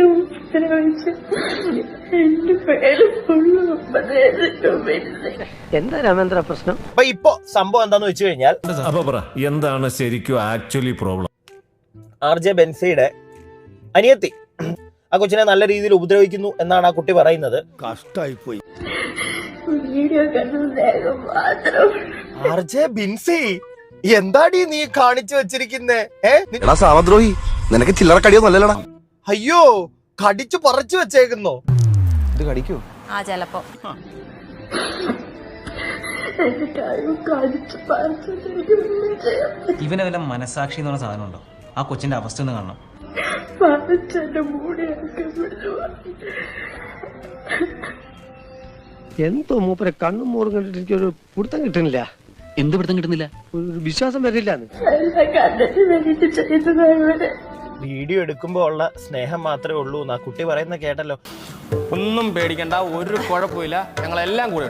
ഉപദ്രവിച്ച് എന്റെ പേര് എന്താ രാമേന്ദ്ര പ്രശ്നം? അപ്പൊ ഇപ്പൊ സംഭവം എന്താന്ന് വെച്ച് കഴിഞ്ഞാൽ എന്താണ് ശരിക്കും ആക്ച്വലി പ്രോബ്ലം? RJ ബെൻസിയുടെ അനിയത്തി ആ കൊച്ചിനെ നല്ല രീതിയിൽ ഉപദ്രവിക്കുന്നു എന്നാണ് ആ കുട്ടി പറയുന്നത്. കഷ്ടായി പോയി. വീഡിയോ കണ്ടു മാത്രം RJ ബിൻസി എന്താടി നീ കാണിച്ചു വെച്ചിരിക്കുന്നേ? സാമദ്രോഹി, നിനക്ക് ചില്ലറ കടിയൊന്നല്ലടാ. അയ്യോ, കടിച്ചു പറിച്ചു വെച്ചേക്കുന്നോ? ഇത് കടിക്കോ? ചെലപ്പോ ഇവനെ വല്ല മനസാക്ഷി എന്ന് പറഞ്ഞ സാധനം ഉണ്ടോ? ആ കൊച്ചിന്റെ അവസ്ഥ ഒന്ന് കാണണം. എന്തോ മൂപ്പരെ കണ്ണും മോറും കണ്ടിട്ട് എനിക്കൊരു പിടുത്തം കിട്ടുന്നില്ല. എന്ത് പിടുത്തം കിട്ടുന്നില്ല? ഒരു വിശ്വാസം വരില്ല. വീഡിയോ എടുക്കുമ്പോ ഉള്ള സ്നേഹം മാത്രമേ ഉള്ളൂ എന്നാ കുട്ടി പറയുന്ന കേട്ടല്ലോ. ഒന്നും പേടിക്കണ്ട, ഒരു കുഴപ്പമില്ല, ഞങ്ങളെല്ലാം കൂടെ